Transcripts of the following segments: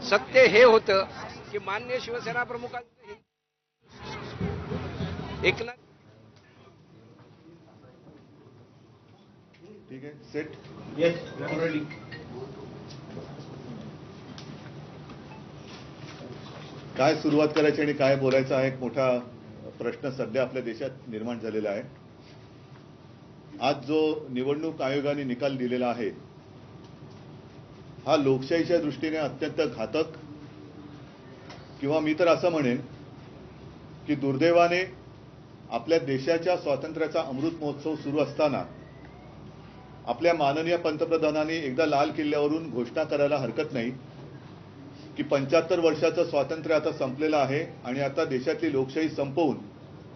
सत्य हे होतं की मान्य शिवसेना प्रमुखांचं एकनाथ ठीक आहे सेट येस ऑलरेडी काय सुरुवात करायची आणि काय बोलायचं हा एक मोठा प्रश्न सध्या आपल्या देशात निर्माण झालेला आहे। आज जो निवडणूक आयोगाने निकाल दिलेला आहे हा लोकशाहीच्या दृष्टीने अत्यंत घातक किंवा मी तर असं म्हणेन की दुर्दैवाने आपल्या देशाच्या स्वातंत्र्याचा अमृत महोत्सव सुरू असताना आपल्या माननीय पंतप्रधानांनी एकदा लाल किल्ल्यावरून घोषणा करायला हरकत नाही की 75 वर्षाचं स्वातंत्र्य आता संपलेलं आहे आणि आता देशातली लोकशाही संपवून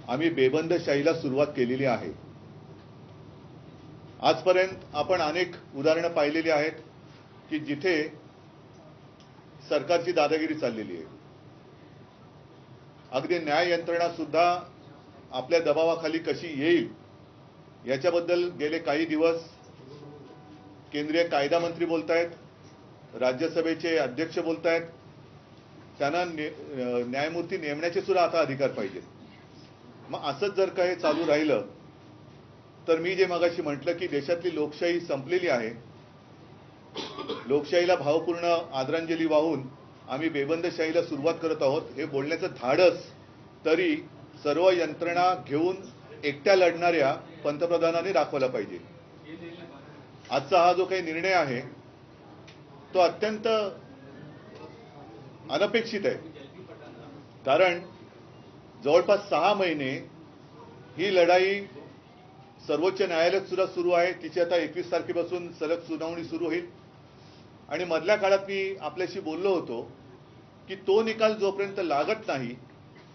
आम्ही बेबंदशाहीला सुरुवात केलेली आहे। आजपर्यंत आपण अनेक उदाहरणं पाहिलेली आहेत की जिथे सरकारची दादागिरी चाललेली आहे। अगदी न्याय यंत्रणा सुद्धा आपल्या दबावाखाली कशी येईल याच्याबद्दल गेले काही दिवस केंद्रीय कायदा मंत्री बोलतायत, राज्यसभेचे अध्यक्ष बोलतायत, त्यांना न्यायमूर्ती नेमण्याचे सुद्धा आता अधिकार पाहिजेत। मग असंच जर का हे चालू राहिलं तर मी जे मगाशी म्हटलं की देशातली लोकशाही संपलेली आहे, लोकशाहीला भावपूर्ण आदरांजली वाहून आम्ही बेबंदशाहीला सुरुवात करत आहोत हे बोलण्याचं धाडस तरी सर्व यंत्रणा घेऊन एकट्या लढणाऱ्या पंतप्रधानांनी दाखवला पाहिजे। आजचा हा जो काही निर्णय आहे तो अत्यंत अनपेक्षित आहे, कारण जवळपास 6 महिने ही लढाई सर्वोच्च न्यायालयात सुद्धा सुरू आहे। तिची आता 21 तारखेपासून सलग सुनावणी सुरू होईल आणि मधल्या काळात मी आपल्याशी बोललो होतो की तो निकाल जोपर्यंत लागत नाही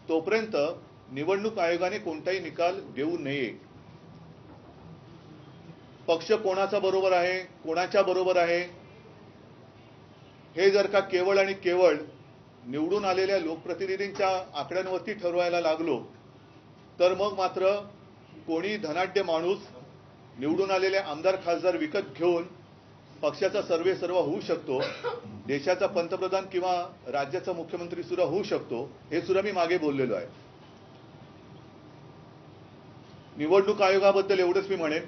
तोपर्यंत निवडणूक आयोगाने कोणताही निकाल देऊ नये। पक्ष कोणाचा बरोबर आहे, कोणाच्या बरोबर आहे हे जर का केवळ आणि केवळ निवडून आलेल्या लोकप्रतिनिधींच्या आकड्यांवरती ठरवायला लागलो तर मग मात्र कोणी धनाढ्य माणूस निवडून आलेले आमदार खासदार विकत घेऊन पक्षाचा सर्वेसर्वा होऊ शकतो, देशाचा पंतप्रधान किंवा राज्याचा मुख्यमंत्री सुद्धा होऊ शकतो, हे सुद्धा मी मागे बोललेलो आहे। निवडणूक आयोगाबद्दल एवढंच मी म्हणेन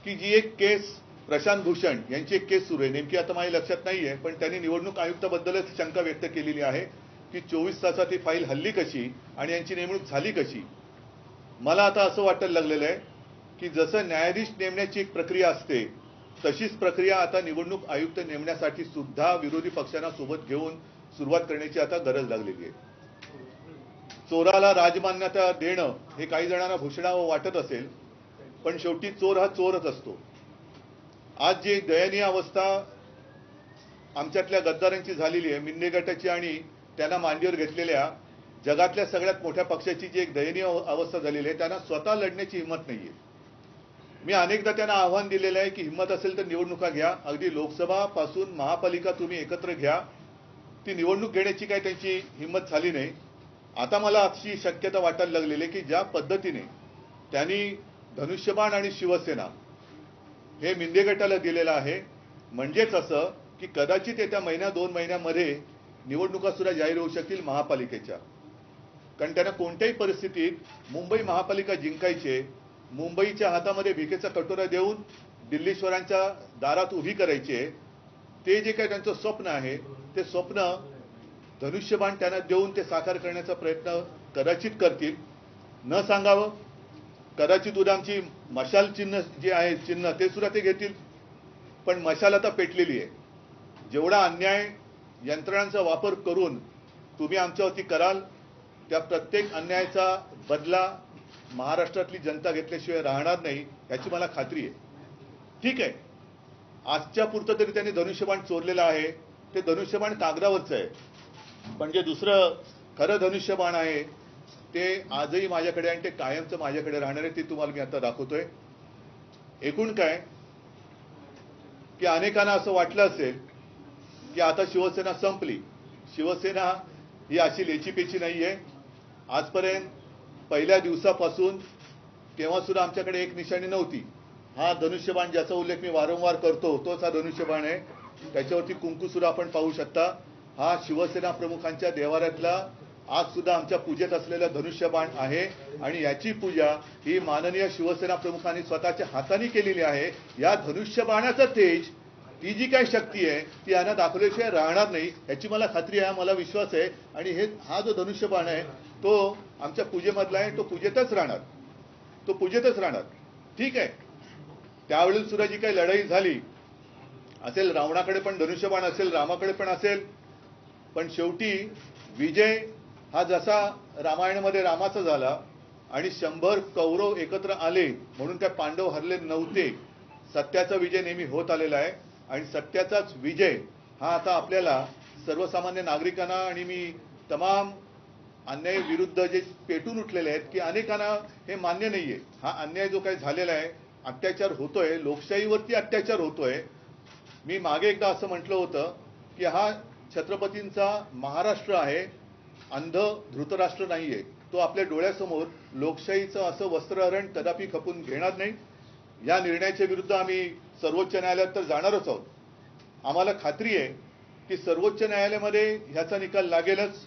की जी एक केस प्रशांत भूषण यांची एक केस सुरू आहे, नेमकी आता माझ्या लक्षात नाहीये, पण त्यांनी निवडणूक आयुक्ताबद्दलच शंका व्यक्त केलेली आहे की 24 तासात ही फाईल हल्ली कशी आणि यांची नेमणूक झाली कशी। मला आता असं वाटायला लागलेलं आहे की जसं न्यायाधीश नेमण्याची एक प्रक्रिया असते तशीच प्रक्रिया आता निवडणूक आयुक्त नेमण्यासाठी सुद्धा विरोधी पक्षांना सोबत घेऊन सुरुवात करण्याची आता गरज लागलेली आहे। चोराला राजमान्यता देणं हे काही जणांना भूषणावं वाटत असेल, पण शेवटी चोर हा चोरच असतो। आज जी दयनीय अवस्था आमच्यातल्या गद्दारांची झालेली आहे, मिंदे गटाची आणि त्यांना मांडीवर घेतलेल्या जगातल्या सगळ्यात मोठ्या पक्षाची जी एक दयनीय अवस्था झालेली आहे, त्यांना स्वतः लढण्याची हिंमत नाहीये। मी अनेकदा त्यांना आव्हान दिलेलं आहे की हिंमत असेल तर निवडणुका घ्या, अगदी लोकसभा पासून महापालिका तुम्ही एकत्र घ्या। ती निवडणूक घेण्याची काही त्यांची हिंमत झाली नाही। आता मला अशी शक्यता वाटायला लागलेली आहे की ज्या पद्धतीने त्यांनी धनुष्यबाण आणि शिवसेना हे मिंदे गटाला दिलेलं आहे, म्हणजेच असं की कदाचित येत्या महिन्या 2 महिन्यामध्ये निवडणुका सुद्धा जाहीर होऊ शकतील महापालिकेच्या, कारण त्यांना कोणत्याही परिस्थितीत मुंबई महापालिका जिंकायचे, मुंबईच्या हातामध्ये भिकेचा कटोरा देऊन दिल्लीश्वरांच्या दारात उभी करायचे, ते जे काही त्यांचं स्वप्न आहे ते स्वप्न धनुष्यबाण त्यांना देऊन ते साकार करण्याचा प्रयत्न कदाचित करतील। न सांगावं, कदाचित उद्या आमची मशाल चिन्ह जे आहे चिन्ह ते सुद्धा ते घेतील, पण मशाल आता पेटलेली आहे। जेवढा अन्याय यंत्रणांचा वापर करून तुम्ही आमच्यावरती कराल त्या प्रत्येक अन्यायाचा बदला महाराष्ट्रातली जनता घेतल्याशिवाय राहणार नाही याची मला खात्री आहे। ठीक आहे, आजच्या पुरतं तरी त्यांनी धनुष्यबाण चोरलेलं आहे, ते धनुष्यबाण कागदावरचं आहे, पण जे दुसरं खरं धनुष्यबाण आहे ते आजही माझ्याकडे आणि ते कायमचं माझ्याकडे राहणार आहे, ते तुम्हाला मी आता दाखवतोय। एकूण काय की अनेकांना असं वाटलं असेल की आता शिवसेना संपली। शिवसेना ही अशी लेचीपेची नाहीये। आजपर्यंत पहिल्या दिवसापासून तेव्हा सुद्धा आमच्याकडे एक निशाणी नव्हती। हा धनुष्यबाण ज्याचा उल्लेख मी वारंवार करतो तोच हा धनुष्यबाण आहे, त्याच्यावरती कुंकू सुद्धा आपण पाहू शकता। हा शिवसेना प्रमुखांच्या देवाऱ्यातला आज सुद्धा आमच्या पूजेत असलेला धनुष्यबाण आहे आणि याची पूजा ही माननीय शिवसेना प्रमुखांनी स्वतःच्या हाताने केलेली आहे. या धनुष्यबाणाचं तेज, ती जी काही शक्ती आहे ती यांना दाखवल्याशिवाय राहणार नाही याची मला खात्री आहे, मला विश्वास आहे. आणि हा जो धनुष्यबाण आहे तो आमच्या पूजेमधला आहे, तो पूजेतच राहणार, तो पूजेतच राहणार. ठीक आहे, त्यावेळेस सुद्धा जी काही लढाई झाली असेल, रावणाकडे पण धनुष्यबाण असेल, रामाकडे पण असेल, पण शेवटी विजय हा जसा रामायणामध्ये रामाचा झाला आणि 100 कौरव एकत्र आले म्हणून काय पांडव हरले नव्हते. सत्याचा विजय नेहमी होत आलेला आहे आणि सत्याचाच विजय हा आता आपल्याला सर्वसामान्य नागरिकांना आणि मी तमाम अन्याय विरुद्ध जे पेटून उठलेले आहेत की अनेकांना हे मान्य नाहीये, हा अन्याय जो काही झालेला आहे, अत्याचार होतोय, लोकशाहीवरती अत्याचार होतोय. मी मागे एकदा असं म्हटलं होतं की हा छत्रपतींचा महाराष्ट्र आहे, अंध धृतराष्ट्र नाहीये. तो आपल्या डोळ्यासमोर लोकशाहीचं असं वस्त्रहरण कदापि खपून घेणार नाही. या निर्णयाच्या विरुद्ध आम्ही सर्वोच्च न्यायालयात तर जाणारच आहोत. आम्हाला खात्री आहे की सर्वोच्च न्यायालयामध्ये ह्याचा निकाल लागेलच.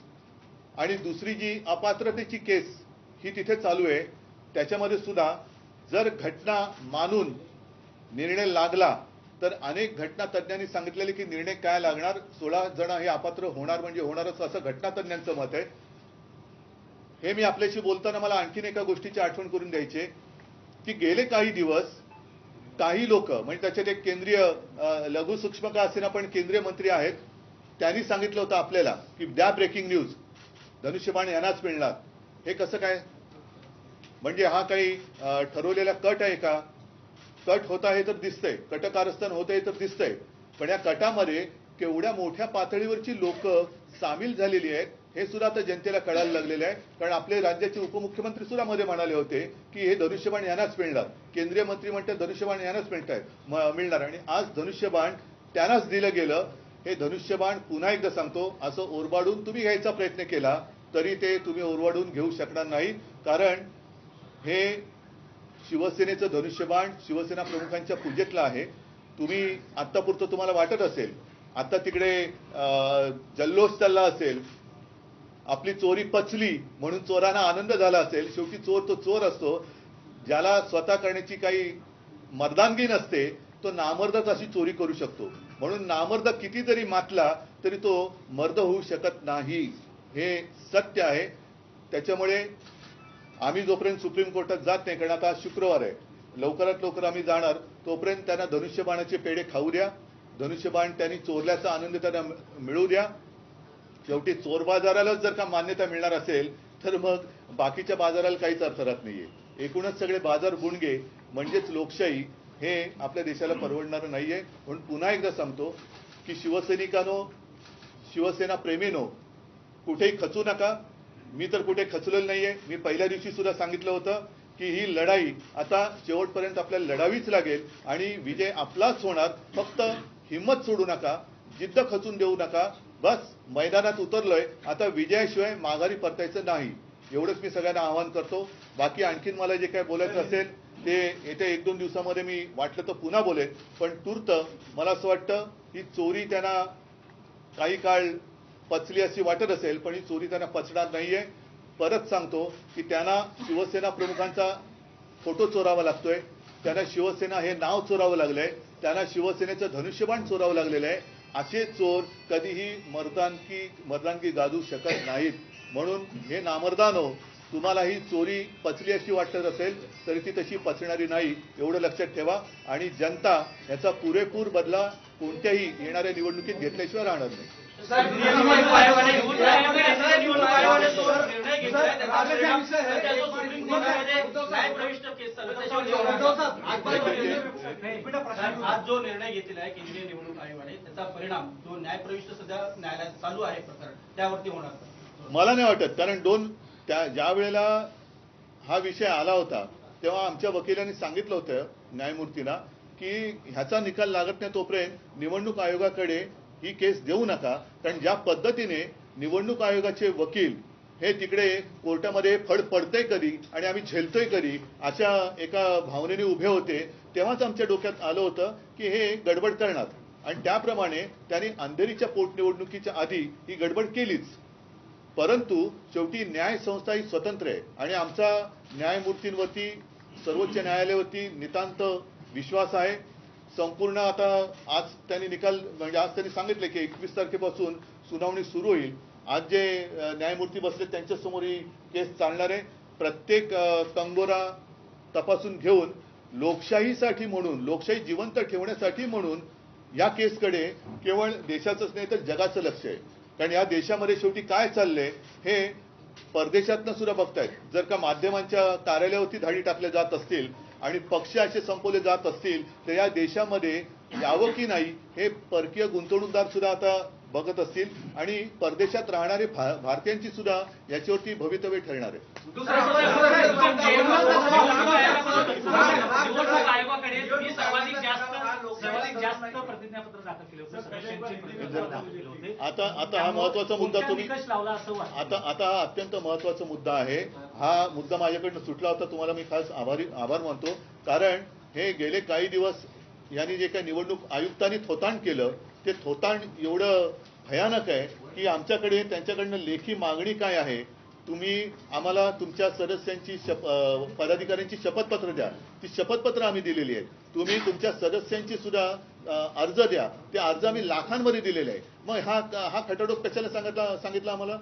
आणि दुसरी जी अपात्रतेची केस ही तिथे चालू आहे त्याच्यामध्ये सुद्धा जर घटना मानून निर्णय लागला तर अनेक घटना तज्ञांनी सांगितलेले की निर्णय काय लागणार, 16 जण हे अपात्र होणार म्हणजे होणारच असं घटना तज्ञांचं मत आहे. हे मी आपल्याशी बोलताना मला आणखीन एका गोष्टीची आठवण करून द्यायची की गेले काही दिवस काही लोक म्हणजे त्याच्यात एक केंद्रीय लघु सूक्ष्म का असेना पण केंद्रीय मंत्री आहेत, त्यांनी सांगितलं होतं आपल्याला की द्या ब्रेकिंग न्यूज, धनुष्यबाण यांनाच मिळणार. हे कसं काय? म्हणजे हा काही ठरवलेला कट आहे का? कट होत आहे तर दिसतंय, कटकारस्थान होत आहे तर दिसतंय, पण या कटामध्ये केवढ्या मोठ्या पातळीवरची लोक सामील झालेली आहेत हे सुद्धा आता जनतेला कळायला लागलेलं आहे. कारण आपले राज्याचे उपमुख्यमंत्री सुद्धा मध्ये म्हणाले होते की हे धनुष्यबाण यांनाच मिळणार, केंद्रीय मंत्री म्हणतात धनुष्यबाण यांनाच मिळणार आणि आज धनुष्यबाण त्यांनाच दिलं गेलं. हे धनुष्यबाण पुन्हा एकदा सांगतो असं ओरबाडून तुम्ही घ्यायचा प्रयत्न केला तरी ते तुम्ही ओरबाडून घेऊ शकणार नाही. कारण हे शिवसेनेचं धनुष्यबाण शिवसेना प्रमुखांच्या पूजेतलं आहे. तुम्ही आत्तापुरतं तुम्हाला वाटत असेल, आता तिकडे जल्लोष चालला असेल, आपली चोरी पचली म्हणून चोरांना आनंद झाला असेल. शेवटी चोर तो चोर असतो, ज्याला स्वतः करण्याची काही मर्दानगी नसते तो नामर्दच अशी चोरी करू शकतो. म्हणून नामर्द किती जरी मातला तरी तो मर्द होऊ शकत नाही, हे सत्य आहे. त्याच्यामुळे आम्ही जोपर्यंत सुप्रीम कोर्टात जात नाही, कारण आता आज शुक्रवार आहे, लवकरात लवकर आम्ही जाणार, तोपर्यंत त्यांना धनुष्यबाणाचे पेढे खाऊ द्या, धनुष्यबाण त्यांनी चोरल्याचा आनंद त्यांना मिळू द्या. शेवटी चोर बाजारालाच जर का मान्यता मिळणार असेल तर मग बाकीच्या बाजाराला काहीच अर्थ राहत नाहीये. एकूणच सगळे बाजार बुणगे म्हणजेच लोकशाही हे आपल्या देशाला परवडणारं नाहीये. म्हणून पुन्हा एकदा सांगतो की शिवसैनिकांनो, शिवसेना प्रेमीनो, कुठेही खचू नका. मी तर कुठे खचलेलं नाहीये. मी पहिल्या दिवशी सुद्धा सांगितलं होतं की ही लढाई आता शेवटपर्यंत आपल्याला लढावीच लागेल आणि विजय आपलाच होणार. फक्त हिंमत सोडू नका, जिद्द खचून देऊ नका. बस मैदानात उतरलोय, आता विजयाशिवाय माघारी परतायचं नाही, एवढंच मी सगळ्यांना आवाहन करतो. बाकी आणखीन मला जे काय बोलायचं असेल ते येत्या 1-2 दिवसामध्ये मी वाटलं तर पुन्हा बोलेन. पण तूर्त मला असं वाटतं ही चोरी त्यांना काही काळ पचली अशी वाटत असेल, पण ही चोरी त्यांना पचणार नाहीये. परत सांगतो की त्यांना शिवसेना प्रमुखांचा फोटो चोरावा लागतोय, त्यांना शिवसेना हे नाव चोरावं लागलंय, त्यांना शिवसेनेचं धनुष्यबाण चोरावं लागलेलं आहे. असे चोर कधीही मर्दानगी गाजू शकत नाहीत. म्हणून हे नामर्दानो, तुम्हाला ही चोरी पचली अशी वाटत असेल तरी ती तशी पचणारी नाही, एवढं लक्षात ठेवा. आणि जनता याचा पुरेपूर बदला कोणत्याही येणाऱ्या निवडणुकीत घेतल्याशिवाय राहणार नाही. आज जो निर्णय घेतलेला आहे केंद्रीय निवडणूक आयोगाने त्याचा परिणाम जो न्यायप्रविष्ट सध्या न्यायालयात चालू आहे प्रकरण त्यावरती होणार मला नाही वाटत. कारण ज्या वेळेला हा विषय आला होता तेव्हा आमच्या वकिलांनी सांगितलं होतं न्यायमूर्तींना की ह्याचा निकाल लागत नाही तोपर्यंत निवडणूक आयोगाकडे ही केस देऊ नका. कारण ज्या पद्धतीने निवडणूक आयोगाचे वकील हे तिकडे कोर्टामध्ये फड पडतंय कधी आणि आम्ही झेलतोय कधी अशा एका भावनेने उभे होते, तेव्हाच आमच्या डोक्यात आलं होतं की हे गडबड करणार. आणि त्याप्रमाणे त्यांनी अंधेरीच्या पोटनिवडणुकीच्या आधी ही गडबड केलीच. परंतु शेवटी न्याय संस्था ही स्वतंत्र आहे आणि आमचा न्यायमूर्तींवरती, सर्वोच्च न्यायालयावरती नितांत विश्वास आहे. संपूर्ण आता आज त्यांनी निकाल म्हणजे आज त्यांनी सांगितले की 21 तारखेपासून सुनावणी सुरू होईल. आज जे न्यायमूर्ती बसले त्यांच्यासमोर ही केस चालणार आहे. प्रत्येक कंगोरा तपासून घेऊन लोकशाहीसाठी म्हणून, लोकशाही जिवंत ठेवण्यासाठी म्हणून या केसकडे केवळ देशाचंच नाही तर जगाचं लक्ष आहे. कारण या देशामध्ये शेवटी काय चाललंय हे परदेशातनं सुद्धा बघतायत. जर का माध्यमांच्या कार्यालयावरती धाडी टाकल्या जात असतील आणि पक्ष असे संपवले जात असतील तर या देशामध्ये यावं की नाही हे परकीय गुंतवणूकदार सुद्धा आता बघत असतील आणि परदेशात राहणारे भारतीयांची सुद्धा याच्यावरती भवितव्य ठरणार आहे. आयोगाकडे तुम्ही सर्वाधिक जास्त प्रतिज्ञापत्र दाखल केले होते. आता हा महत्वाचा मुद्दा तुम्ही आता हा अत्यंत महत्वाचा मुद्दा आहे. हा मुद्दा माझ्याकडनं सुटला होता. तुम्हाला मी खास आभार मानतो. कारण हे गेले काही दिवस यांनी जे काही निवडणूक आयुक्तांनी थोतांड केलं ते थोतांड एवढं भयानक आहे की आमच्याकडे त्यांच्याकडनं लेखी मागणी काय आहे, तुम्ही आम्हाला तुमच्या सदस्यांची पदाधिकाऱ्यांची शपथपत्र द्या. ती शपथपत्र आम्ही दिलेली आहेत. तुम्ही तुमच्या सदस्यांची सुद्धा अर्ज द्या. ते अर्ज आम्ही लाखांमध्ये दिलेले आहे. मग हा खटाटोप कशाला सांगितलं आम्हाला?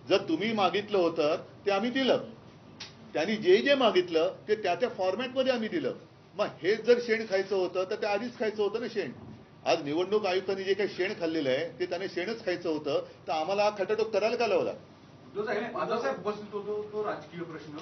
जर तुम्ही मागितलं होतं ते आम्ही दिलं. त्यांनी जे मागितलं ते त्या फॉर्मॅटमध्ये आम्ही दिलं. मग हे जर शेण खायचं होतं तर ते आधीच खायचं होतं ना शेण. आज निवडणूक आयुक्तांनी जे काही शेण खाल्लेलं आहे ते त्याने शेणच खायचं होतं. तर आम्हाला हा खटाटोप करायला का लावला? साहेब उपस्थित होतो तो राजकीय प्रश्न.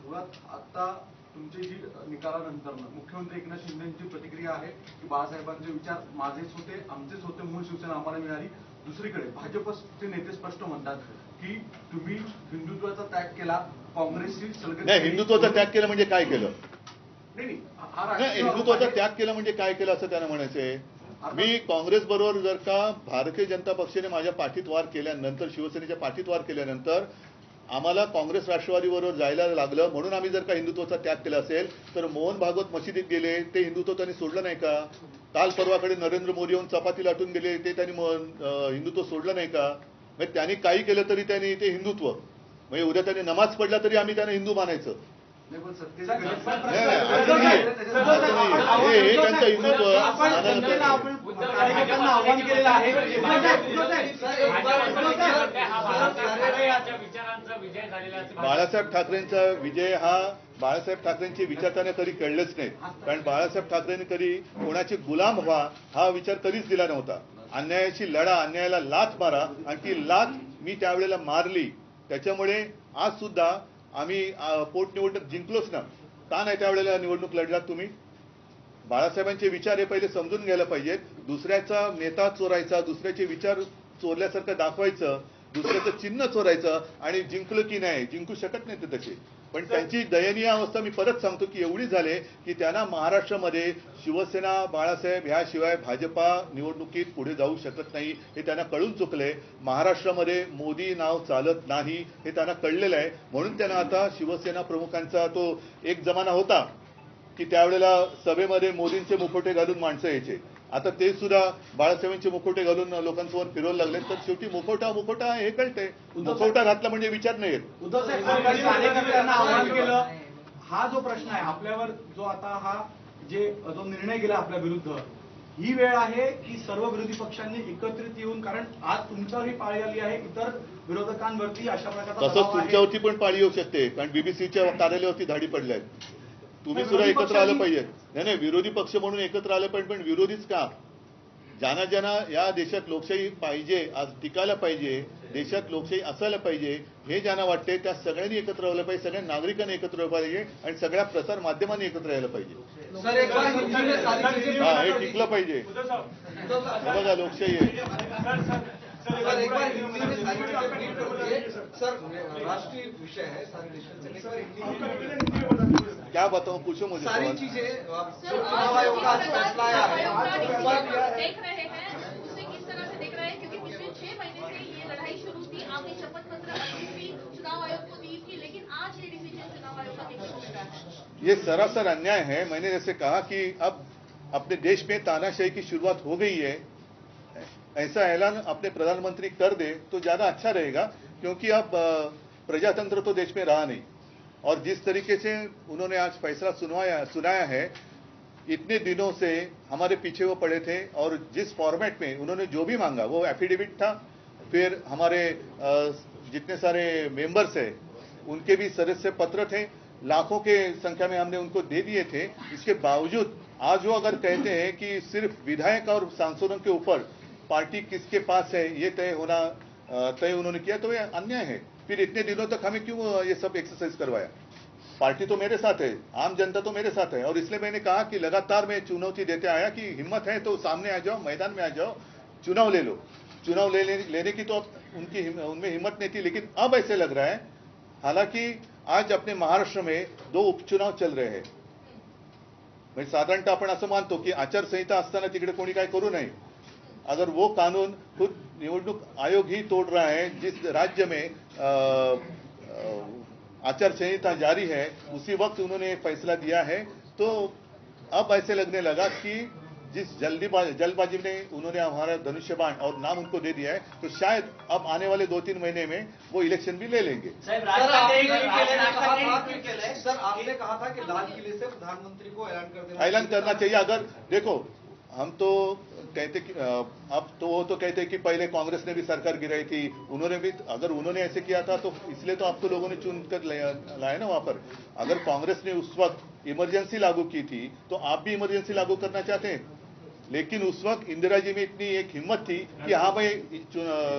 मुळात आता तुमची जी निकालानंतर मुख्यमंत्री एकनाथ शिंदेची प्रतिक्रिया आहे की बाळासाहेबांचे विचार माझेच होते, आमचेच होते, मूळ शिवसेना आम्हाला मिळाली. दुसरीकडे भाजपचे नेते स्पष्ट म्हणतात की तुम्ही हिंदुत्वाचा त्याग केला, काँग्रेसशी सलग. नाही, हिंदुत्वाचा त्याग केला म्हणजे काय केलं? नाही, हिंदुत्वाचा त्याग केला म्हणजे काय केलं असं त्यांना म्हणायचंय. मी काँग्रेस बरोबर जर का भारतीय जनता पक्षाने माझ्या पाठीत वार केल्यानंतर, शिवसेनेच्या पाठीत वार केल्यानंतर आम्हाला काँग्रेस राष्ट्रवादी बरोबर जायला लागलं म्हणून आम्ही जर का हिंदुत्वाचा त्याग केला असेल तर मोहन भागवत मशिदीत गेले ते हिंदुत्व त्यांनी सोडलं नाही का? काल परवाकडे नरेंद्र मोदी येऊन चपाती लाटून गेले ते त्यांनी हिंदुत्व सोडलं नाही का? म्हणजे त्यांनी काही केलं तरी त्यांनी ते हिंदुत्व, म्हणजे उद्या त्यांनी नमाज पडला तरी आम्ही त्यांना हिंदू मानायचं. हे त्यांचं हिंदुत्व आव्हान केलेलं आहे. बाळासाहेब ठाकरेंचा विजय हा बाळासाहेब ठाकरेंचे विचार त्यांना कधी कळलेच नाहीत. कारण बाळासाहेब ठाकरेंनी कधी कोणाचे गुलाम व्हा हा विचार कधीच दिला नव्हता. अन्यायाची लढा, अन्यायाला लाथ मारा आणि ती लाथ मी त्यावेळेला मारली. त्याच्यामुळे आज सुद्धा आम्ही पोटनिवडणूक जिंकलोच ना. का नाही त्यावेळेला निवडणूक लढलात तुम्ही? बाळासाहेबांचे विचार हे पहिले समजून घ्यायला पाहिजेत. दुसऱ्याचा नेता चोरायचा, दुसऱ्याचे विचार चोरल्यासारखं दाखवायचं, दुसऱ्याचं चिन्ह चोरायचं आणि जिंकलं की नाही, जिंकू शकत नाही ते तसे. पण त्यांची दयनीय अवस्था मी परत सांगतो की एवढी झाले की त्यांना महाराष्ट्रामध्ये शिवसेना, बाळासाहेब ह्याशिवाय भाजपा निवडणुकीत पुढे जाऊ शकत नाही हे त्यांना कळून चुकले. महाराष्ट्रामध्ये मोदी नाव चालत नाही हे त्यांना कळलेलं आहे. म्हणून त्यांना आता शिवसेना प्रमुखांचा तो एक जमाना होता की त्यावेळेला सभेमध्ये मोदींचे मुखवटे घालून माणसं यायचे. आता ते सुद्धा बाळासाहेबांचे मुखवटे घालून लोकांसमोर फिरवू लागले. तर शेवटी मुखवटा हे कळते. मुखवटा घातला म्हणजे विचार नाही येत. उद्धव साहेब कार्यकर्त्यांना आव्हान केलं. हा जो प्रश्न आहे आपल्यावर, जो आता हा जो निर्णय गेला आपल्या विरुद्ध, ही वेळ आहे की सर्व विरोधी पक्षांनी एकत्रित येऊन, कारण आज तुमच्यावरही पाळी आली आहे, इतर विरोधकांवरती अशा प्रकारचा तसंच तुमच्यावरती पण पाळी येऊ शकते. कारण बीबीसीच्या कार्यालयावरती धाडी पडल्यात. तुम्ही सुद्धा एकत्र आलं पाहिजे. नाही, विरोधी पक्ष म्हणून एकत्र आलं पाहिजे. पण विरोधीच का? ज्यांना या देशात लोकशाही पाहिजे, आज टिकायला पाहिजे, देशात लोकशाही असायला पाहिजे हे ज्यांना वाटते त्या सगळ्यांनी एकत्र आलं पाहिजे. सगळ्या नागरिकांनी एकत्र आलं पाहिजे आणि सगळ्या प्रसार माध्यमांनी एकत्र यायला पाहिजे. हा, हे टिकलं पाहिजे. बघा लोकशाही आहे. राष्ट्रीय विषय है, क्या बताऊं, पूछो मुझे. सारी चीजें चुनाव आयोग का फैसला आया है. देख रहे हैं उसे किस तरह से देख रहे हैं, क्योंकि पिछले 6 महीने से ये लड़ाई शुरू थी. आपने शपथ पत्र भी चुनाव आयोग को दी थी, लेकिन आज ये डिसीजन चुनाव आयोग का देखने को मिला है. ये सरासर अन्याय है. मैंने जैसे कहा कि अब अपने देश में तानाशाही की शुरुआत हो गई है, ऐसा ऐलान अपने प्रधानमंत्री कर दे तो ज्यादा अच्छा रहेगा, क्योंकि अब प्रजातंत्र तो देश में रहा नहीं। और जिस तरीके से उन्होंने आज फैसला सुनाया है, इतने दिनों से हमारे पीछे वो पड़े थे, और जिस फॉर्मेट में उन्होंने जो भी मांगा, वो एफिडेविट था, फिर हमारे जितने सारे मेंबर्स हैं उनके भी सदस्य पत्र थे, लाखों के संख्या में हमने उनको दे दिए थे। इसके बावजूद आज वो अगर कहते हैं कि सिर्फ विधायक और सांसदों के ऊपर पार्टी किसके पास है ये तय उन्होंने किया, तो ये अन्याय है। फिर इतने दिनों तक हमें क्यों ये सब एक्सरसाइज करवाया? पार्टी तो मेरे साथ है, आम जनता तो मेरे साथ है, और इसलिए मैंने कहा कि लगातार मैं चुनौती देते आया कि हिम्मत है तो सामने आ जाओ, मैदान में आ जाओ, चुनाव ले लो। चुनाव लेने की तो अब उनमें हिम्मत नहीं थी, लेकिन अब ऐसे लग रहा है, हालांकि आज अपने महाराष्ट्र में 2 उपचुनाव चल रहे हैं। म्हणजे साधारणतः आपण असं मानतो की आचारसंहिता असताना तिकडे कोणी काय करू नये, अगर वो कानून खुद निवडणूक आयोग ही तोड़ रहा है, जिस राज्य में आचार संहिता जारी है उसी वक्त उन्होंने फैसला दिया है, तो अब ऐसे लगने लगा कि जिस जल्दबाजी में उन्होंने हमारा धनुष्यबाण और नाम उनको दे दिया है, तो शायद अब आने वाले 2-3 महीने में वो इलेक्शन भी ले लेंगे। सर आपने कहा था कि लाल किले से प्रधानमंत्री को ऐलान करना चाहिए। अगर देखो, हम तो कहते कि अब तो वो तो कहते कि पहले कांग्रेस ने भी सरकार गिराई थी, उन्होंने भी, अगर उन्होंने ऐसे किया था तो इसलिए तो आप तो लोगों ने चुन कर लाया ना वहां पर। अगर कांग्रेस ने उस वक्त इमरजेंसी लागू की थी तो आप भी इमरजेंसी लागू करना चाहते हैं, लेकिन उस वक्त इंदिरा जी में इतनी एक हिम्मत थी कि हाँ भाई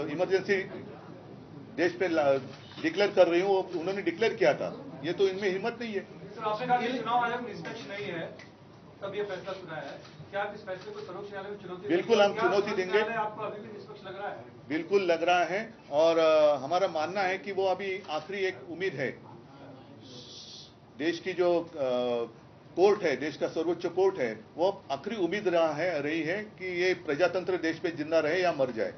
इमरजेंसी देश पे डिक्लेयर कर रही हूँ, उन्होंने डिक्लेयर किया था। ये तो इनमें हिम्मत नहीं है। आपने कहा कि चुनाव आयोग निष्पक्ष नहीं है, तब ये फैसला सुनाया है, क्या आप इस फैसले को सर्वोच्च न्यायालय में चुनौती? बिल्कुल हम चुनौती देंगे। आपको अभी भी निष्पक्ष लग रहा है? बिल्कुल लग रहा है, और हमारा मानना है कि वो अभी आखिरी एक उम्मीद है। देश की जो कोर्ट है, देश का सर्वोच्च कोर्ट है, वो आखिरी उम्मीद रही है कि ये प्रजातंत्र देश में जिंदा रहे या मर जाए।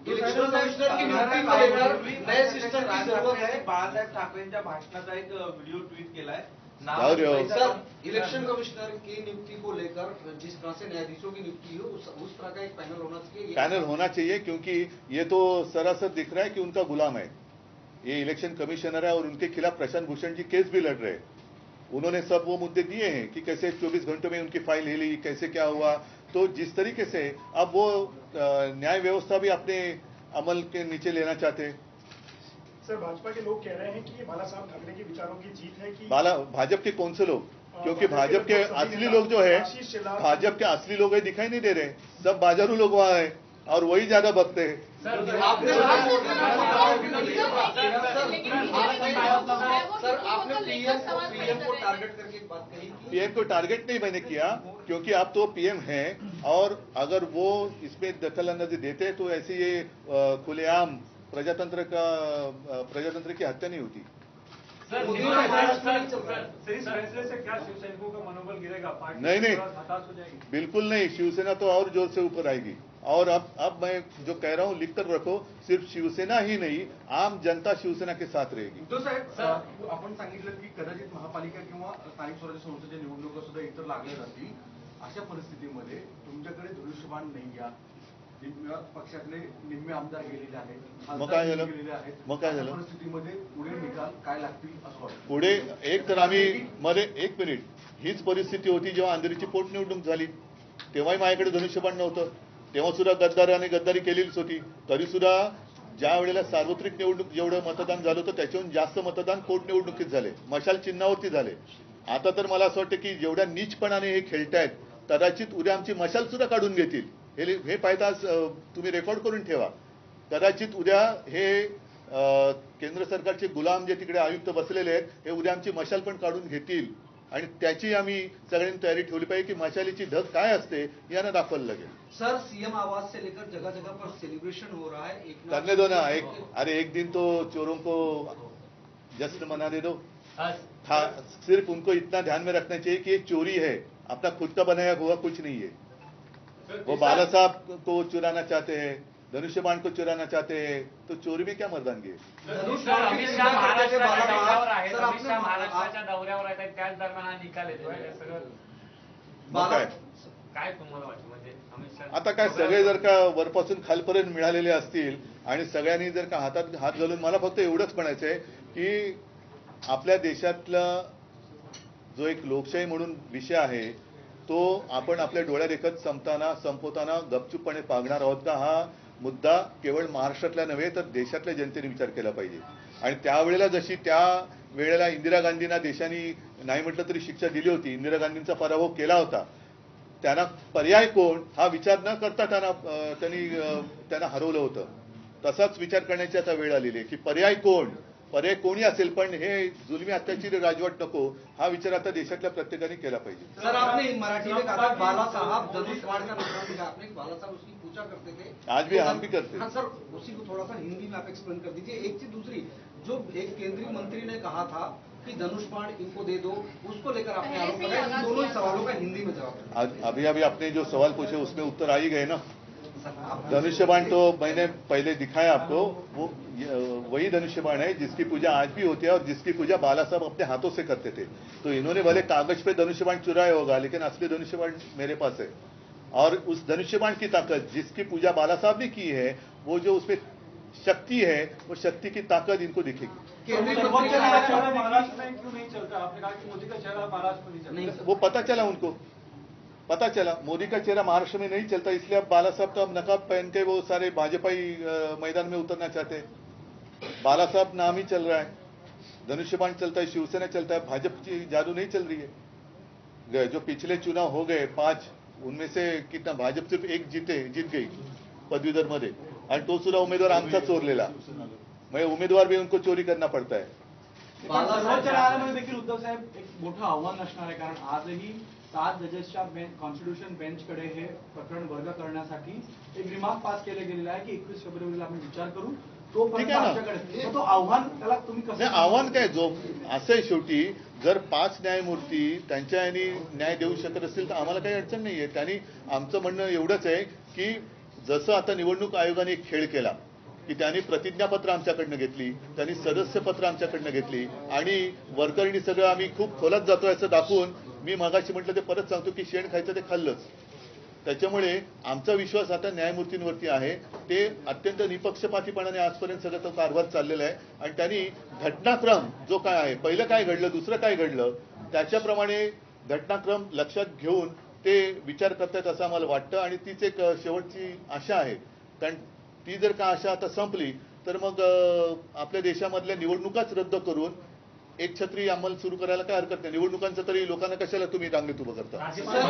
इलेक्शन कमिश्नर की नियुक्ती को लेकर नए सिस्टम की जरूरत है। बाळासाहेब ठाकरेंच्या भाषणाचा एक व्हिडिओ ट्वीट केलाय। सर, इलेक्शन कमिश्नर की नियुक्ति को लेकर जिस तरह से न्यायाधीशों की नियुक्ति हो, उस तरह का एक पैनल होना चाहिए। पैनल होना चाहिए, क्योंकि ये तो सरासर दिख रहा है कि उनका गुलाम है। ये इलेक्शन कमिश्नर है और उनके खिलाफ प्रशांत भूषण जी केस भी लड़ रहे हैं। उन्होंने सब वो मुद्दे दिए हैं कि कैसे 24 घंटों में उनकी फाइल हिली, कैसे क्या हुआ। तो जिस तरीके से अब वो न्याय व्यवस्था भी अपने अमल के नीचे लेना चाहते हैं। सर, भाजपा के लोग कह रहे हैं कि ये बाला साहब ठाकरे के विचारों की जीत है कि भाजपा के कौन से लोग? क्योंकि भाजपा के असली लोग जो है, भाजपा के असली लोग है दिखाई नहीं दे रहे, सब बाजारू लोग वहां है और वही ज्यादा भगते हैं। सर, आपने पीएम को टारगेट करके एक बात कही। पीएम को टारगेट नहीं मैंने किया, क्योंकि आप तो पीएम हैं, और अगर वो इसमें दखल अंदाजी देते तो ऐसे ये खुलेआम प्रजातंत्र की हत्या नहीं होती। इस फैसले से क्या शिवसैनिकों का मनोबल गिरेगा? पार्टी नहीं, हताश हो जाएगी? बिल्कुल नहीं। शिवसेना तो और जोर से ऊपर आएगी। और अब मैं जो कह रहा हूं लिख कर रखो, सिर्फ शिवसेना ही नहीं, आम जनता शिवसेना के साथ रहेगी। उद्धव साहेब, आपण सांगितलं की कदाचित महापालिका किंवा स्थानिक स्वराज्य संस्थेच्या निवडणुका सुद्धा इतर लागल्या जातील। अशा परिस्थितीमध्ये तुमच्याकडे धनुष्यबाण नाही या पक्षातले निम्मे आमदार गेलेले आहेत, मग काय झालं? परिस्थितीमध्ये पुढे निकाल काय लागतील असं वाटतं? पुढे एक तर आम्ही एक मिनिट, हीच परिस्थिती होती जेव्हा अंधेरीची पोटनिवडणूक झाली, तेव्हाही माझ्याकडे धनुष्यबाण नव्हतं, तेव्हा सुद्धा गद्दारी केलेलीच होती। तरी सुद्धा ज्या वेळेला सार्वत्रिक निवडणूक जेवढं मतदान झालं होतं त्याच्याहून जास्त मतदान पोटनिवडणुकीत झाले, मशाल चिन्हावरती झाले। आता तर मला असं वाटतं की जेवढ्या नीचपणाने हे खेळतायत, कदाचित उद्या आमची मशाल सुद्धा काढून घेतील। हे पायदा तुम्ही रेकॉर्ड करून ठेवा। कदाचित उद्या हे केंद्र सरकारचे गुलाम जे तिकडे आयुक्त बसलेले आहेत, हे उद्या आमची मशाल पण काढून घेतील, आणि त्याची आम्ही सगळ्यांनी तयारी ठेवली पाहिजे की मशालीची धग काय असते यानं दाखवायला लागेल। सर, सीएम आवास से लेकर जगह जगह पर सेलिब्रेशन हो रहा है। करने दो ना, एक दिन तो चोरों को जश्न मनाने दो। सिर्फ उनको इतना ध्यान में रखना चाहिए कि ये चोरी है, अपना खुद का बनाया हुआ कुछ नहीं है। वो बाला साहब को चुराना चाहते हैं, धनुष्यबाण को चुराना चाहते हैं, तो चोरी में क्या मर्दानगी है? अमित शाह महाराष्ट्राच्या दौऱ्यावर आहेत, त्याच दरम्यान हा निकाल येतो। काय तुम्हाला वाटतं म्हणजे अमित शहा आता काय सगळे जर का वरपासून खालपर्यंत मिळालेले असतील आणि सगळ्यांनी जर का हातात हात घालून, मला फक्त एवढंच म्हणायचं आहे की आपल्या देशातला जो एक लोकशाही म्हणून विषय आहे तो आपण आपल्या डोळ्यादेखत संपवताना गपचूपपणे पागणार आहोत का, हा मुद्दा केवळ महाराष्ट्रातल्या नव्हे तर देशातल्या जनतेने विचार केला पाहिजे. आणि त्यावेळेला जशी त्या वेळेला इंदिरा गांधींना देशाने नाही म्हटलं तरी शिक्षा दिली होती, इंदिरा गांधींचा पराभव केला होता, त्यांना पर्याय कोण हा विचार न करता त्यांना हरवलं होतं. तसाच विचार करण्याची आता वेळ आलेली आहे की पर्याय कोणी असेल पण हे जुलमी अत्याचारी राजवट नको, हा विचार आता देशातल्या प्रत्येकाने केला पाहिजे. सर आपने मराठी में कहा बाला साहब धनुष बाण का नाम दिया आपने, बाला साहब उसकी पूजा करते थे, आज भी हम भी करते हैं. हाँ सर, उसी को थोड़ा सा हिंदी में आप एक्सप्लेन कर दीजिए. एक चीज दूसरी, जो एक केंद्रीय मंत्री ने कहा था कि धनुष बाण इनको दे दो, उसको लेकर आपने आरोप लगाया. इन दोनों ही सवालों का हिंदी में जवाब. आज अभी आपने जो सवाल पूछे उसमें उत्तर आ ही गए ना. धनुष्य बाण तो मैंने पहले दिखाया आपको, वो वही धनुष्य बाण है जिसकी पूजा आज भी होती है और जिसकी पूजा बाला साहब अपने हाथों से करते थे. तो इन्होंने भले कागज पे धनुष्य बाण चुराया होगा लेकिन असली धनुष्य बाण मेरे पास है. और उस धनुष्य बाण की ताकत जिसकी पूजा बाला साहब ने की है, वो जो उसमें शक्ति है, वो शक्ति की ताकत इनको दिखेगी. महाराष्ट्र में क्यों नहीं चलता? आपने कहा कि मोदी का चेहरा महाराष्ट्र में नहीं चलता. वो पता चला मोदी का चेहरा महाराष्ट्र में नहीं चलता, इसलिए अब बाला साहब तो अब नकाब पहन के वो सारे भाजपाई मैदान में उतरना चाहते हैं. बाला साहब नाम ही चल रहा है, धनुष्य बाण चलता है, शिवसेना चलता है, भाजपा की जादू नहीं चल रही है. जो पिछले चुनाव हो गए 5, उनमें से कितना भाजप सिर्फ एक जीत गई पदवीधर मध्ये, आणि तो सुद्धा उमेदवार आमचा चोरलेला. मग उमेदवार भी उनको चोरी करना पड़ता है. सर्वोच्च न्यायालयामध्ये देखील उद्धव साहेब एक मोठं आव्हान असणार आहे, कारण आजही 7 जजेसच्या कॉन्स्टिट्यूशन बेंचकडे हे प्रकरण वर्ग करण्यासाठी एक रिमार्क पास केले गेलेला आहे की 21 फेब्रुवारीला आपण विचार करू. ठीक आहे ना. तो आव्हान त्याला तुम्ही कसं? नाही, आव्हान काय, जो असं आहे शेवटी जर 5 न्यायमूर्ती त्यांच्या यांनी न्याय देऊ शकत असतील तर आम्हाला काही अडचण नाहीये. त्यांनी आमचं म्हणणं एवढंच आहे की जसं आता निवडणूक आयोगाने एक खेळ केला की त्यांनी प्रतिज्ञापत्र आमच्याकडनं घेतली, त्यांनी सदस्यपत्र आमच्याकडनं घेतली आणि वरकरणी सगळं आम्ही खूप खोलात जातोय असं दाखवून, मी मागाशी म्हटलं ते परत सांगतो की शेण खायचं ते खाल्लंच. त्याच्यामुळे आमचा विश्वास आता न्यायमूर्तींवरती आहे. ते अत्यंत निपक्षपातीपणाने आजपर्यंत सगळं तो कारभार चाललेला आहे आणि त्यांनी घटनाक्रम जो काय आहे, पहिलं काय घडलं, दुसरं काय घडलं, त्याच्याप्रमाणे घटनाक्रम लक्षात घेऊन ते विचार करतायत असं आम्हाला वाटतं. आणि तीच एक शेवटची आशा आहे, कारण ती जर का आशा आता संपली तर मग आपल्या देशामधल्या निवडणुकाच रद्द करून एक छत्री अंमल सुरू करायला काय हरकत नाही. निवडणुकांचं तरी लोकांना कशाला तुम्ही रांगेत उभं करता. राज्यपाल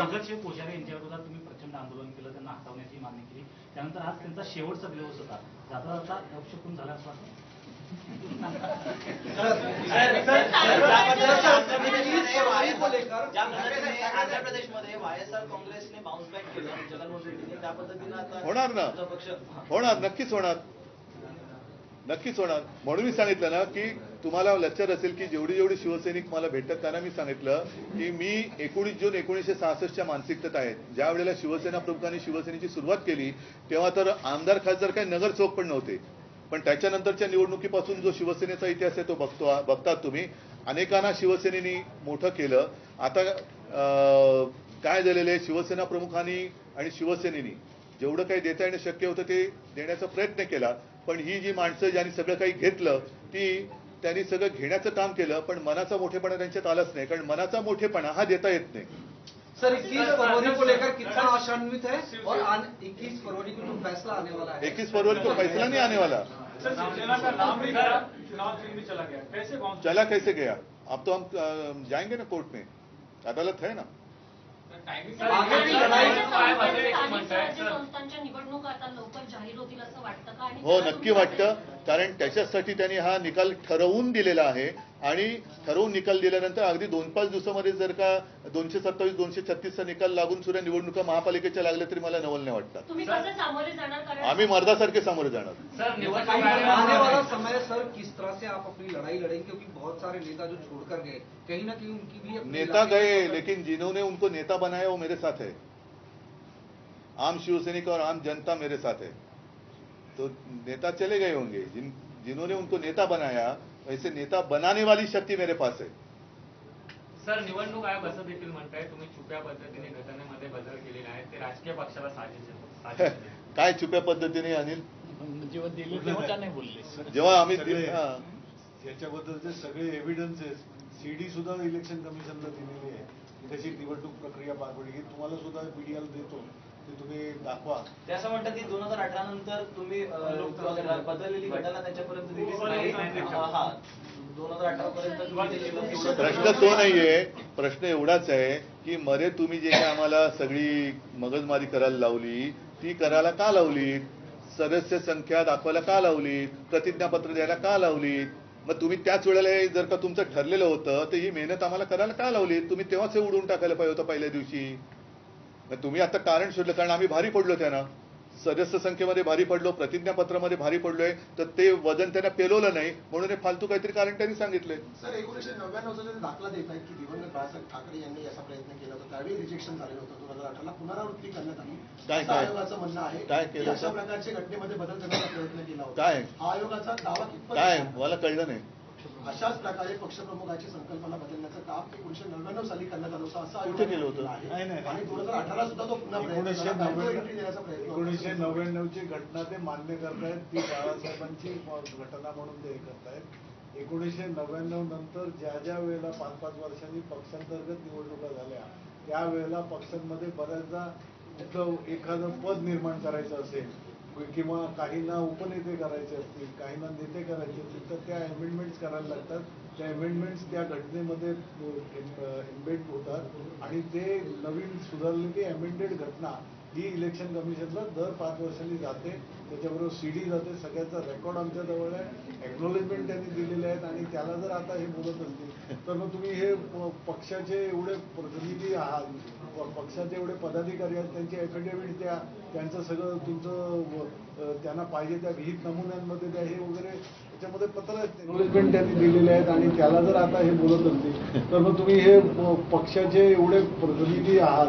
भगतसिंग कोश्यारी यांच्या विरोधात तुम्ही प्रचंड आंदोलन केलं, त्यांना हटवण्याची मागणी केली, त्यानंतर आज त्यांचा शेवटचा दिवस होता, जाता जाता अपशकुन झाला असं वाटतं. आंध्र प्रदेशमध्ये वायएसआर काँग्रेसने बाउन्स बॅक केलं, जगनमोहन रेड्डीने त्या पद्धतीनं आता होणार ना, होणार, नक्कीच होणार. म्हणून मी सांगितलं ना की तुम्हाला लक्षात असेल की जेवढे शिवसैनिक मला भेटतात त्यांना मी सांगितलं की मी 19 जून 1966च्या मानसिकतेत आहेत. ज्या वेळेला शिवसेना प्रमुखांनी शिवसेनेची सुरुवात केली तेव्हा तर आमदार खासदार काही नगरसेवक पण नव्हते, पण त्याच्यानंतरच्या निवडणुकीपासून जो शिवसेनेचा इतिहास आहे तो बघतात तुम्ही. अनेकांना शिवसेनेने मोठं केलं. आता काय झालेलं आहे, शिवसेना प्रमुखांनी आणि शिवसेनेनी जेवढं काही देता येणं शक्य होतं ते देण्याचा प्रयत्न केला, पण ही जी माणसं ज्यांनी सगळं काही घेतलं त्यांनी सगळं घेण्याचं काम केलं, पण मनाचा मोठेपणा त्यांच्यात आलाच नाही, कारण मनाचा मोठेपणा हा देता येत नाही. सर 21 फरवरी को लेकर कितना आशान्वित है और 21 फरवरी को जो फैसला आने वाला है? 21 फरवरी को फैसला नहीं आने वाला. सर शिवसेना का नाम भी गया, चुनाव चिन्ह भी चला गया, कैसे बाउंस चला कैसे गया? अब तो हम जाएंगे ना कोर्ट में, अदालत है ना. संस्थांच्या निवडणूक आता लवकर जाहीर होतील असं वाटतं का? हो, नक्की वाटतं, कारण त्याच्यासाठी त्यांनी हा निकाल ठरवून दिलेला आहे आणि ठरवून निकाल दिल्यानंतर अगदी 2-5 दिवसामध्ये जर का 227 236चा निकाल लागून सुद्धा निवडणुका महापालिकेच्या लागल्या तरी मला नवल नाही वाटतं. तुम्ही कसं सामोरे जाणार? कारण आम्ही मर्दासारखे सामोरे जाणार. आने वाला समय सर किस तरह से आप अपनी लड़ाई लड़ेंगे, क्योंकि बहुत सारे नेता जो छोड़कर गए कहीं ना कहीं उनकी भी नेता गए, लेकिन जिन्होंने उनको नेता बनाया वो मेरे साथ है. आम शिवसैनिक और आम जनता मेरे साथ है. तो नेता चले गए होंगे, जिन्होंने उनको नेता बनाया, वैसे नेता बनाने वाली शक्ति मेरे पास है. सर, निवडणूक आयोग असं देखील म्हणताय तुम्ही छुप्या पद्धतीने घटनेमध्ये बदल केलेले आहेत ते राजकीय पक्षाला साजेसे काय छुप्या पद्धतीने अनिल? जेव्हा दिले तेव्हा नाही बोलले. जेव्हा आम्ही याच्याबद्दलचे सगळे एव्हिडन्सेस सीडी सुद्धा इलेक्शन कमिशनला दिलेली आहे की कशी निवडणूक प्रक्रिया पार पडली. तुम्हाला सुद्धा मीडियाला देतो ते तुम्ही दाखवा. ते असं म्हणतात की 2018 नंतर तुम्ही बदललेली घटना त्याच्यापर्यंत दिलीच नाही. हा 2018 पर्यंत प्रश्न तो नाहीये. प्रश्न एवढाच आहे की मध्ये तुम्ही जे काही आम्हाला सगळी मगजमारी करायला लावली ती करायला का लावली? सदस्य संख्या दाखवायला का लावली? प्रतिज्ञापत्र द्यायला का लावली? मग तुम्ही त्याच वेळेला जर का तुमचं ठरलेलं होतं तर ही मेहनत आम्हाला करायला का लावली? तुम्ही तेव्हाच हे उडवून टाकायला पाहिजे होतं पहिल्या दिवशी. मग तुम्ही आता कारण शोधलं, कारण आम्ही भारी पडलो त्यांना, सदस्य संख्येमध्ये भारी पडलो, प्रतिज्ञापत्रामध्ये भारी पडलोय, तर ते वजन त्यांना पेलवलं नाही म्हणून हे फालतू काहीतरी कारण त्यांनी सांगितलंय. सर 1999 चा दाखला देत आहेत की दिवंगत बाळासाहेब ठाकरे यांनी असा प्रयत्न केला होता, त्यावेळी रिजेक्शन झालेलं होतं. 2018 ला पुनरावृत्ती करण्यात आली. काय असं आयोगाचं म्हणणं आहे काय की केलं अशा होतं? प्रकारच्या घटनेमध्ये बदल करण्याचा प्रयत्न केला होता. काय हा आयोगाचा दावा कितपत काय मला कळलं नाही. अशाच प्रकारे पक्षप्रमुखाची संकल्पना बदलण्याचं काम 1999 साली करण्यात आलं होतं असं कुठे केलं होतं? आहे. आणि 2018 सुद्धा तो पुन्हा प्रयत्न झाला. बँकेवर एंट्री देण्याचा प्रयत्न होता. 1999ची घटना ते मान्य करतायत, ती बाळासाहेबांची घटना म्हणून ते करतायत. 1999 नंतर ज्या ज्या वेळेला 5-5 वर्षांनी पक्षांतर्गत निवडणुका झाल्या त्यावेळेला पक्षांमध्ये बऱ्याचदा कुठलं एखादं पद निर्माण करायचं असेल किंवा काहींना उपनेते करायचे असतील, काहींना नेते करायचे असतील तर त्या अमेंडमेंट्स करायला लागतात. त्या अमेंडमेंट्स त्या घटनेमध्ये एम्बेड होतात आणि ते नवीन सुधारलेली अमेंडेड घटना ही इलेक्शन कमिशनला दर 5 वर्षांनी जाते. त्याच्याबरोबर सीडी जाते. सगळ्याचा रेकॉर्ड आमच्या जवळ आहे. एक्नॉलेजमेंट त्यांनी दिलेले आहेत आणि त्याला जर आता हे बोलत असतील तर मग तुम्ही हे पक्षाचे एवढे प्रतिनिधी आहात, पक्षाचे एवढे पदाधिकारी आहेत, त्यांची एफिडेव्हिट द्या, त्यांचं सगळं तुमचं त्यांना पाहिजे त्या विहित नमुन्यांमध्ये द्या हे वगैरे त्याच्यामध्ये पत्र एक्नॉलेजमेंट त्यांनी दिलेले आहेत आणि त्याला जर आता हे बोलत असतील तर मग तुम्ही हे पक्षाचे एवढे प्रतिनिधी आहात,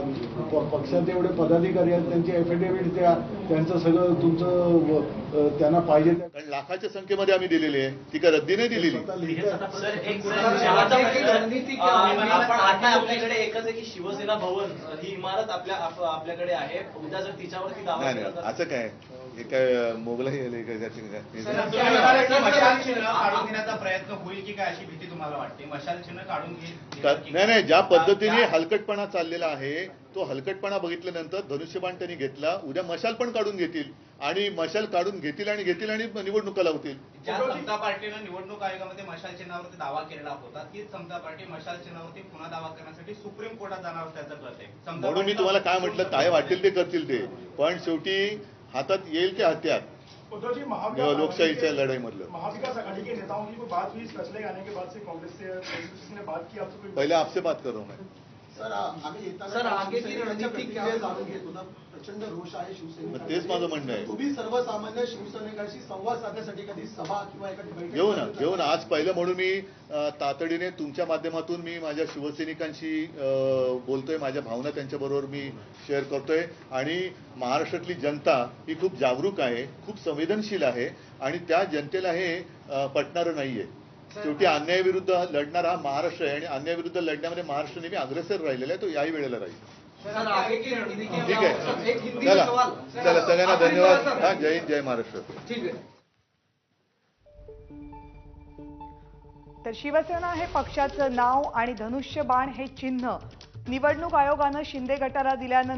पक्षाचे एवढे पदाधिकारी आहेत, त्यांची एफिडेव्हिट द्या, त्यांचं सगळं तुमचं त्यांना पाहिजे त्या. कारण लाखाच्या संख्येमध्ये आम्ही दिलेली आहे, ती काय रद्दी नाही दिलेली. आपण आता आपल्याकडे एकच आहे की शिवसेना भवन ही इमारत आपल्याकडे आहे. उद्या जर तिच्यावरती दावा नाही नाही असं काय हे काय मोगलाई आले काय मशाल चिन्ह काढून घेण्याचा प्रयत्न होईल की काय अशी भीती तुम्हाला वाटते? मशाल चिन्ह काढून नाही नाही ज्या पद्धतीने हलकटपणा चाललेला आहे तो हलकटपणा बघितल्यानंतर धनुष्यबाण त्यांनी घेतला. उद्या मशाल पण काढून घेतील आणि मशाल काढून घेतील आणि निवडणुका लावतील. ज्या समता पार्टीनं निवडणूक आयोगामध्ये मशाल चिन्हावरती दावा केलेला होता तीच समता पार्टी मशाल चिन्हावरती पुन्हा दावा करण्यासाठी सुप्रीम कोर्टात जाणार त्याचं कळत आहे. म्हणून मी तुम्हाला काय म्हटलं, काय वाटेल ते करतील ते, पण शेवटी हातात येईल ते हत्यार लोकशाहीच्या लढाईमधलं. महाविकास आघाड़ी के नेताओं की कोई बात हुई इस फैसले आने के बाद से? कांग्रेस से ने बात की आपसे? कोई पहले आपसे बात कर रहा हूं मैं. सर आगे की रणनीती क्या जाणून घेत होता? प्रचंड रोष आहे शिवसेनेचा. तेच माझं म्हणणं आहे. तुम्ही सर्वसामान्य शिवसैनिकांशी संवाद साधण्यासाठी कधी सभा किंवा एखादी बैठक घेऊ ना. आज पहिलं म्हणून मी तातडीने तुमच्या माध्यमातून मी माझ्या शिवसैनिकांशी बोलतोय, माझ्या भावना त्यांच्याबरोबर मी शेअर करतोय आणि महाराष्ट्रातली जनता ही खूप जागरूक आहे, खूप संवेदनशील आहे आणि त्या जनतेला हे पटणारं नाहीये. शेवटी अन्यायाविरुद्ध लढणारा हा महाराष्ट्र आहे आणि अन्यायाविरुद्ध लढण्यामध्ये महाराष्ट्र नेहमी अग्रेसर राहिलेला आहे, तो याही वेळेला राहील. ठीक आहे, चला सगळ्यांना धन्यवाद. हा, जय हिंद, जय महाराष्ट्र. ठीक आहे. तर शिवसेना हे पक्षाचं नाव आणि धनुष्यबाण हे चिन्ह निवडणूक आयोगानं शिंदे गटाला दिल्यानंतर